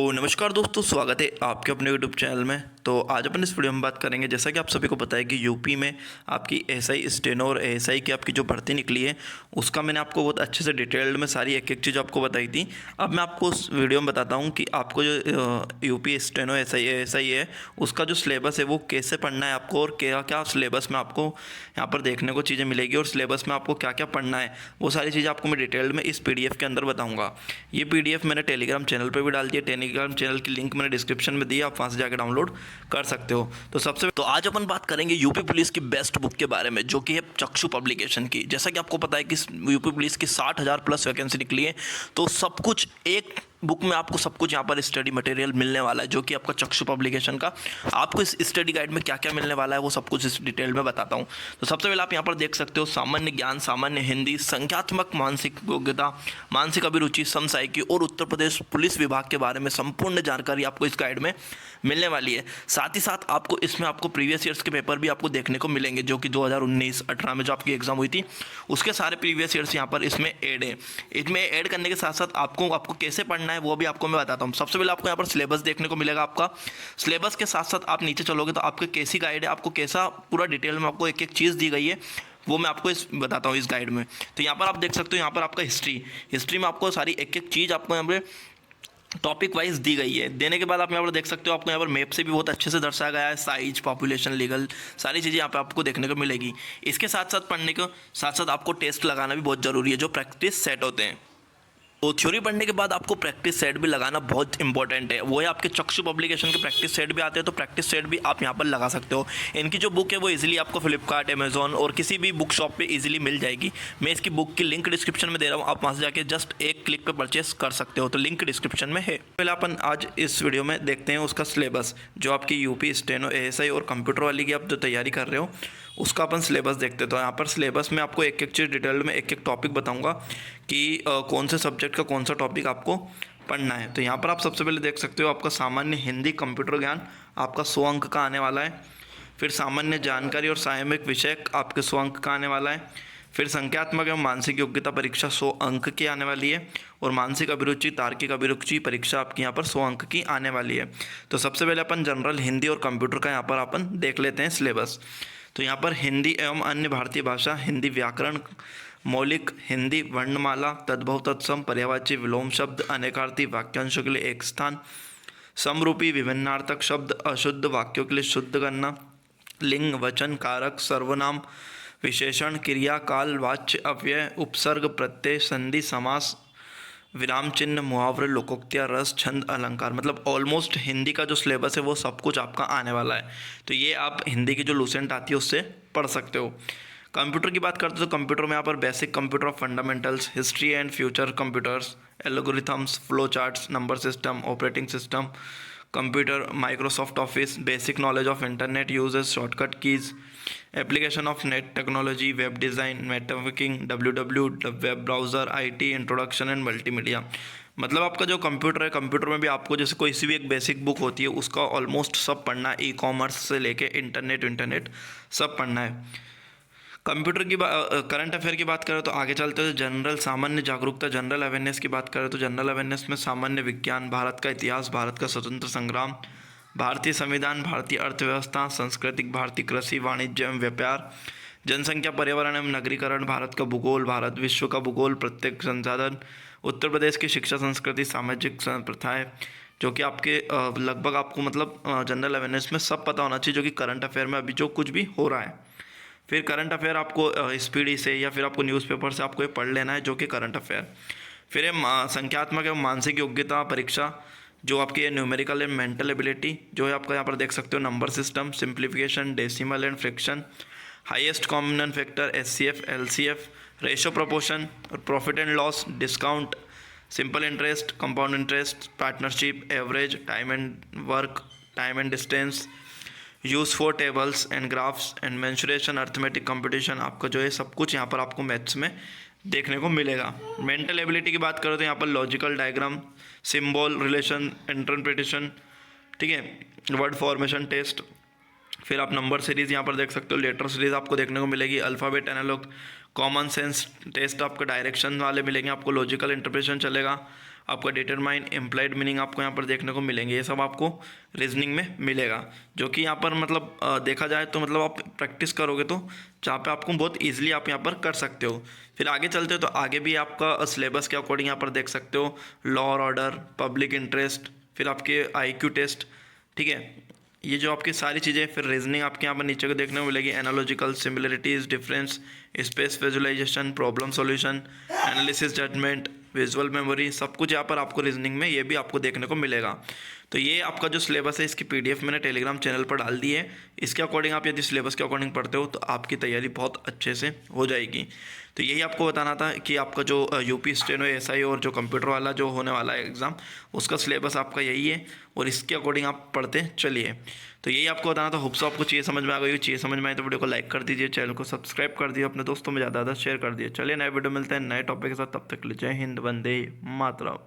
नमस्कार दोस्तों, स्वागत है आपके अपने यूट्यूब चैनल में। तो आज अपन इस वीडियो में बात करेंगे, जैसा कि आप सभी को पता है कि यूपी में आपकी एसआई स्टेनो और एएसआई की आपकी जो भर्ती निकली है उसका मैंने आपको बहुत अच्छे से डिटेल्ड में सारी एक एक चीज़ आपको बताई थी। अब मैं आपको उस वीडियो में बताता हूँ कि आपको जो यूपी स्टेनो एएसआई है उसका जो सिलेबस है वो कैसे पढ़ना है आपको, और क्या क्या सिलेबस में आपको यहाँ पर देखने को चीज़ें मिलेगी और सिलेबस में आपको क्या क्या पढ़ना है, वो सारी चीज़ें आपको मैं डिटेल्ड में इस PDF के अंदर बताऊँगा। ये PDF मैंने टेलीग्राम चैनल पर भी डाल दिया, टेलीग्राम चैनल की लिंक मैंने डिस्क्रिप्शन में दी, आप वहाँ से जाकर डाउनलोड कर सकते हो। तो आज अपन बात करेंगे यूपी पुलिस की बेस्ट बुक के बारे में, जो कि है चक्षु पब्लिकेशन की। जैसा कि आपको पता है कि यूपी पुलिस की 60,000 प्लस वैकेंसी निकली है, तो सब कुछ एक बुक में आपको सब कुछ यहाँ पर स्टडी मटेरियल मिलने वाला है, जो कि आपका चक्षु पब्लिकेशन का। आपको इस स्टडी गाइड में क्या क्या मिलने वाला है वो सब कुछ इस डिटेल में बताता हूँ। तो सबसे पहले आप यहाँ पर देख सकते हो सामान्य ज्ञान, सामान्य हिंदी, संख्यात्मक मानसिक योग्यता, मानसिक अभिरुचि, समसामयिकी और उत्तर प्रदेश पुलिस विभाग के बारे में संपूर्ण जानकारी आपको इस गाइड में मिलने वाली है। साथ ही साथ आपको इसमें आपको प्रीवियस ईयर्स के पेपर भी आपको देखने को मिलेंगे, जो कि 2019-18 में जो आपकी एग्जाम हुई थी उसके सारे प्रीवियस ईयर्स यहाँ पर इसमें ऐड है। इसमें ऐड करने के साथ साथ आपको कैसे पढ़ना है वो भी आपको मैं बताता हूँ। सबसे पहले आपको यहाँ पर सिलेबस देखने को मिलेगा। आपका सिलेबस के साथ साथ आप नीचे चलोगे तो आपके कैसी गाइड है, आपको कैसा पूरा डिटेल में आपको एक एक चीज़ दी गई है वो मैं आपको बताता हूँ इस गाइड में। तो यहाँ पर आप देख सकते हो, यहाँ पर आपका हिस्ट्री में आपको सारी एक एक चीज़ आपको यहाँ पर टॉपिक वाइज दी गई है। देने के बाद आप यहाँ पर देख सकते हो, आपको यहाँ पर मैप से भी बहुत अच्छे से दर्शाया गया है, साइज, पॉपुलेशन, लीगल, सारी चीज़ें यहाँ पे आपको देखने को मिलेगी। इसके साथ साथ पढ़ने के साथ साथ आपको टेस्ट लगाना भी बहुत ज़रूरी है, जो प्रैक्टिस सेट होते हैं। तो थ्योरी पढ़ने के बाद आपको प्रैक्टिस सेट भी लगाना बहुत इंपॉर्टेंट है। वो है आपके चक्षु पब्लिकेशन के प्रैक्टिस सेट भी आते हैं, तो प्रैक्टिस सेट भी आप यहाँ पर लगा सकते हो। इनकी जो बुक है वो इजीली आपको फ्लिपकार्ट, अमेजोन और किसी भी बुक शॉप पे इजीली मिल जाएगी। मैं इसकी बुक की लिंक डिस्क्रिप्शन में दे रहा हूँ, आप वहाँ से जाके जस्ट एक क्लिक पे परचेस कर सकते हो, तो लिंक डिस्क्रिप्शन में है। पहले अपन आज इस वीडियो में देखते हैं उसका सिलेबस, जो आपकी यूपी स्टेनो एएसआई और कंप्यूटर वाली की आप जो तैयारी कर रहे हो उसका अपन सिलेबस देखते हैं। तो यहाँ पर सिलेबस में आपको एक एक चीज़ डिटेल में एक एक टॉपिक बताऊँगा कि कौन से सब्जेक्ट का कौन सा टॉपिक आपको पढ़ना है। तो यहाँ पर आप सबसे पहले देख सकते हो, आपका सामान्य हिंदी कंप्यूटर ज्ञान आपका 100 अंक का आने वाला है। फिर सामान्य जानकारी और सामयिक विषय आपके 100 अंक का आने वाला है। फिर संख्यात्मक एवं मानसिक योग्यता परीक्षा 100 अंक की आने वाली है, और मानसिक अभिरुचि, तार्किक अभिरुचि परीक्षा आपकी यहाँ पर 100 अंक की आने वाली है। तो सबसे पहले अपन जनरल हिंदी और कंप्यूटर का यहाँ पर अपन देख लेते हैं सिलेबस। तो यहाँ पर हिंदी एवं अन्य भारतीय भाषा, हिंदी व्याकरण, मौलिक हिंदी वर्णमाला, तद्भव तत्सम, पर्यायवाची, विलोम शब्द, अनेकार्थी, वाक्यांशों के लिए एक स्थान, समरूपी, विभिन्नार्थक शब्द, अशुद्ध वाक्यों के लिए शुद्ध करना, लिंग, वचन, कारक, सर्वनाम, विशेषण, क्रिया, काल, वाच्य, अव्यय, उपसर्ग, प्रत्यय, संधि, समास, विराम चिन्ह, मुहावरे, लोकोक्तियाँ, रस, छंद, अलंकार। मतलब ऑलमोस्ट हिंदी का जो सिलेबस है वो सब कुछ आपका आने वाला है। तो ये आप हिंदी की जो लूसेंट आती है उससे पढ़ सकते हो। कंप्यूटर की बात करते हो तो कंप्यूटर में यहाँ पर basic computer, fundamentals, history and future computers, algorithms, flow charts, number system, operating system, computer, Microsoft office, basic knowledge of internet uses, shortcut keys, application of net technology, web design, networking, W web browser, IT, introduction and multimedia. मतलब आपका जो computer है, computer में भी आपको जैसे कोई सी भी एक बेसिक बुक होती है उसका ऑलमोस्ट सब पढ़ना है, ई-कॉमर्स से लेके इंटरनेट सब पढ़ना है। कंप्यूटर की करंट अफेयर की बात करें तो आगे चलते हैं। जनरल सामान्य जागरूकता, जनरल अवेयरनेस की बात करें तो जनरल अवेयरनेस में सामान्य विज्ञान, भारत का इतिहास, भारत का स्वतंत्र संग्राम, भारतीय संविधान, भारतीय अर्थव्यवस्था, सांस्कृतिक, भारतीय कृषि, वाणिज्य एवं व्यापार, जनसंख्या, पर्यावरण एवं नगरीकरण, भारत का भूगोल, भारत विश्व का भूगोल, प्रत्येक संसाधन, उत्तर प्रदेश की शिक्षा संस्कृति, सामाजिक प्रथाएं, जो कि आपके लगभग आपको मतलब जनरल अवेयरनेस में सब पता होना चाहिए, जो कि करंट अफेयर में अभी जो कुछ भी हो रहा है। फिर करंट अफेयर आपको स्पीडी से या फिर आपको न्यूज़पेपर से आपको ये पढ़ लेना है, जो कि करंट अफेयर। फिर ये संख्यात्मक एवं मानसिक योग्यता परीक्षा, जो आपकी है न्यूमेरिकल एंड मेंटल एबिलिटी, जो है आपका यहाँ पर देख सकते हो, number system, simplification, decimal and fraction, highest common factor, SCF, LCF, ratio proportion, profit and loss, discount, simple interest, compound interest, partnership, average, time and work, time and distance, use for tables and graphs and mensuration, arithmetic competition. आपका जो है सब कुछ यहाँ पर आपको maths में देखने को मिलेगा। मेंटल एबिलिटी की बात करो तो यहाँ पर logical diagram, symbol, relation, interpretation, ठीक है, वर्ड फॉर्मेशन टेस्ट। फिर आप नंबर सीरीज़ यहाँ पर देख सकते हो, लेटर सीरीज़ आपको देखने को मिलेगी, alphabet analogue, common sense test आपके डायरेक्शन वाले मिलेंगे आपको, लॉजिकल इंटरप्रिटेशन चलेगा, आपका डिटरमाइन, इम्प्लाइड मीनिंग आपको यहाँ पर देखने को मिलेंगे। ये सब आपको रीजनिंग में मिलेगा, जो कि यहाँ पर मतलब देखा जाए तो मतलब आप प्रैक्टिस करोगे तो जहाँ पे आपको बहुत ईजिली आप यहाँ पर कर सकते हो। फिर आगे चलते हो तो आगे भी आपका सिलेबस के अकॉर्डिंग यहाँ पर देख सकते हो लॉ और ऑर्डर, पब्लिक इंटरेस्ट, फिर आपके IQ टेस्ट, ठीक है। ये जो आपकी सारी चीज़ें, फिर रीजनिंग आपके यहाँ पर नीचे को देखने को मिलेगी, analogical, similarities, difference, space visualisation, problem solution, analysis, judgement, visual memory, सब कुछ यहाँ पर आपको रीजनिंग में ये भी आपको देखने को मिलेगा। तो ये आपका जो सिलेबस है इसकी PDF मैंने टेलीग्राम चैनल पर डाल दी है। इसके अकॉर्डिंग आप यदि सिलेबस के अकॉर्डिंग पढ़ते हो तो आपकी तैयारी बहुत अच्छे से हो जाएगी। तो यही आपको बताना था कि आपका जो UP स्टेनो SI और जो कंप्यूटर वाला जो होने वाला है एग्ज़ाम, उसका सिलेबस आपका यही है और इसके अकॉर्डिंग आप पढ़ते चलिए। तो यही आपको बताना था। होप सो आपको चीज़ समझ में आ गई। चीज़ समझ में आई तो वीडियो को लाइक कर दीजिए, चैनल को सब्सक्राइब कर दीजिए, अपने दोस्तों में ज़्यादा शेयर कर दिए। चलिए नए वीडियो मिलते हैं नए टॉपिक के साथ, तब तक के लिए जय हिंद, वंदे मातरम।